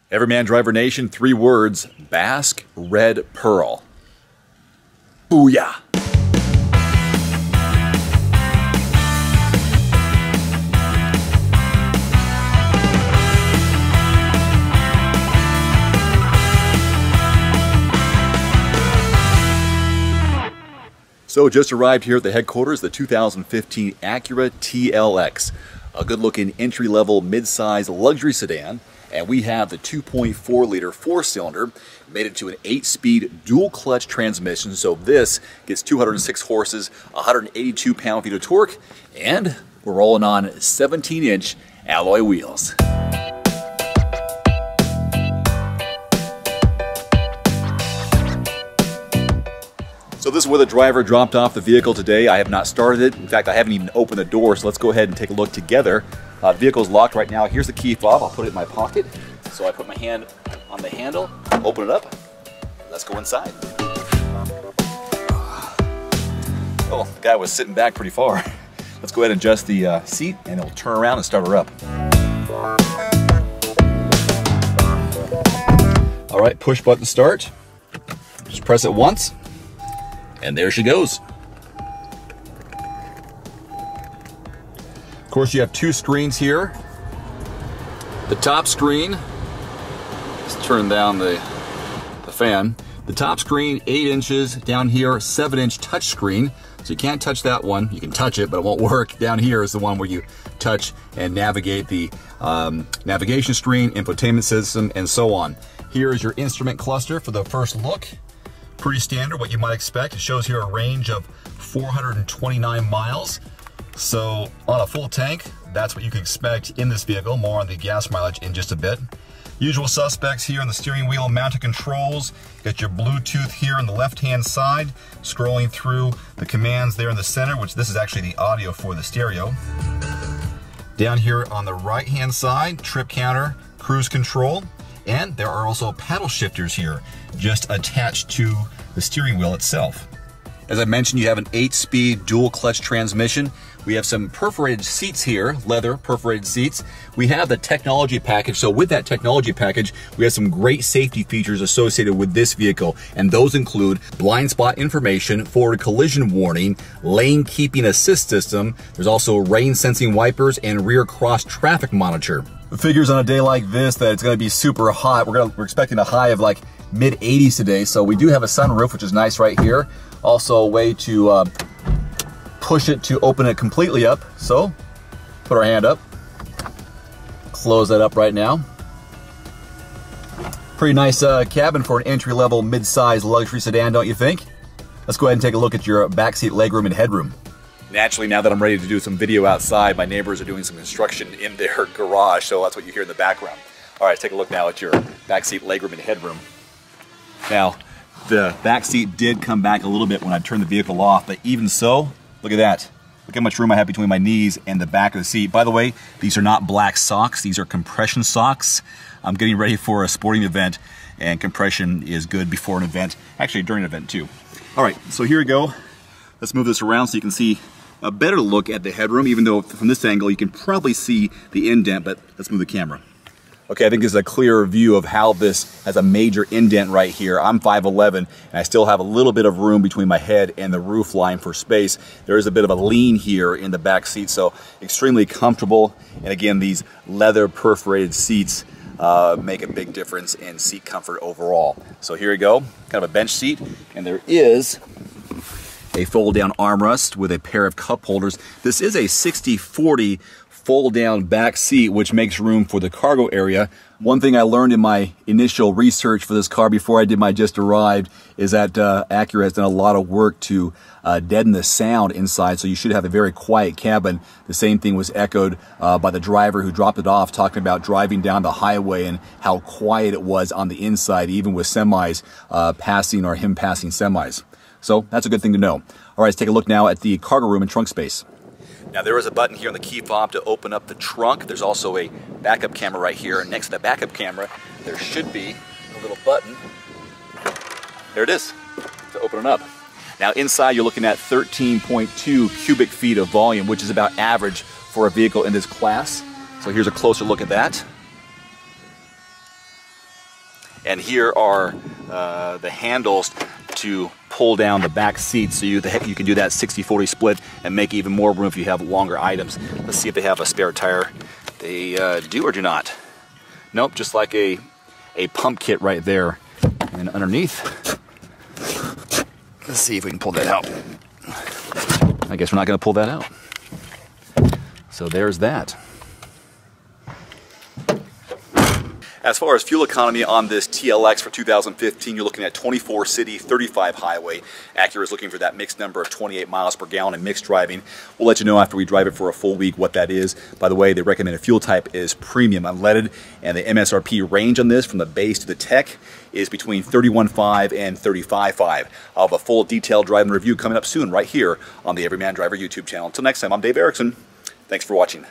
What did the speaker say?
Everyman Driver Nation, 3 words: Basque Red Pearl. Booyah! So just arrived here at the headquarters, the 2015 Acura TLX. A good-looking entry-level mid-size luxury sedan. And we have the 2.4-liter 4-cylinder, made it to an 8-speed dual-clutch transmission. So this gets 206 horses, 182 pound-feet of torque, and we're rolling on 17-inch alloy wheels. So this is where the driver dropped off the vehicle today. I have not started it. In fact, I haven't even opened the door, so let's go ahead and take a look together. The vehicle's locked right now. Here's the key fob. I'll put it in my pocket. So I put my hand on the handle, open it up. Let's go inside. Oh, the guy was sitting back pretty far. Let's go ahead and adjust the seat, and it'll turn around and start her up. All right, push button start. Just press it once. And there she goes. Of course, you have 2 screens here. The top screen, let's turn down the fan. The top screen, 8 inches. Down here, 7-inch touch screen. So you can't touch that one. You can touch it, but it won't work. Down here is the one where you touch and navigate the navigation screen, infotainment system, and so on. Here is your instrument cluster for the first look. Pretty standard, what you might expect. It shows here a range of 429 miles. So on a full tank, that's what you can expect in this vehicle. More on the gas mileage in just a bit. Usual suspects here on the steering wheel, mounted controls. Got your Bluetooth here on the left-hand side, scrolling through the commands there in the center, which this is actually the audio for the stereo. Down here on the right-hand side, trip counter, cruise control. And there are also paddle shifters here, just attached to the steering wheel itself. As I mentioned, you have an 8-speed dual clutch transmission. We have some perforated seats here, leather perforated seats. We have the technology package. So with that technology package, we have some great safety features associated with this vehicle. And those include blind spot information, forward collision warning, lane keeping assist system. There's also rain sensing wipers and rear cross traffic monitor. The figures on a day like this that it's going to be super hot. We're expecting a high of like mid 80s today. So we do have a sunroof, which is nice right here. Also a way to push it to open it completely up. So put our hand up, close that up right now. Pretty nice cabin for an entry-level mid-size luxury sedan, don't you think? Let's go ahead and take a look at your backseat legroom and headroom. Naturally, now that I'm ready to do some video outside, my neighbors are doing some construction in their garage, so that's what you hear in the background. All right, take a look now at your backseat legroom and headroom. Now, the back seat did come back a little bit when I turned the vehicle off, but even so, look at that. Look how much room I have between my knees and the back of the seat. By the way, these are not black socks. These are compression socks. I'm getting ready for a sporting event, and compression is good before an event, actually during an event too. All right, so here we go. Let's move this around so you can see a better look at the headroom, even though from this angle you can probably see the indent, but let's move the camera. Okay, I think this is a clearer view of how this has a major indent right here. I'm 5'11", and I still have a little bit of room between my head and the roof line for space. There is a bit of a lean here in the back seat, so extremely comfortable. And again, these leather perforated seats make a big difference in seat comfort overall. So here we go, kind of a bench seat, and there is a fold-down armrest with a pair of cup holders. This is a 60/40 fold-down back seat, which makes room for the cargo area. One thing I learned in my initial research for this car before I did my just arrived is that Acura has done a lot of work to deaden the sound inside, so you should have a very quiet cabin. The same thing was echoed by the driver who dropped it off, talking about driving down the highway and how quiet it was on the inside, even with semis passing or him passing semis. So that's a good thing to know. All right, let's take a look now at the cargo room and trunk space. Now there is a button here on the key fob to open up the trunk. There's also a backup camera right here. And next to the backup camera, there should be a little button. There it is, to open it up. Now inside you're looking at 13.2 cubic feet of volume, which is about average for a vehicle in this class. So here's a closer look at that. And here are the handles to pull down the back seat, so you can do that 60-40 split and make even more room if you have longer items. Let's see if they have a spare tire. They do or do not. Nope, just like a pump kit right there. And underneath, let's see if we can pull that out. I guess we're not going to pull that out. So there's that. As far as fuel economy on this TLX for 2015, you're looking at 24 city, 35 highway. Acura is looking for that mixed number of 28 miles per gallon in mixed driving. We'll let you know after we drive it for a full week what that is. By the way, the recommended fuel type is premium unleaded, and the MSRP range on this from the base to the tech is between 31.5 and 35.5. I'll have a full detailed driving review coming up soon right here on the Everyman Driver YouTube channel. Until next time, I'm Dave Erickson. Thanks for watching.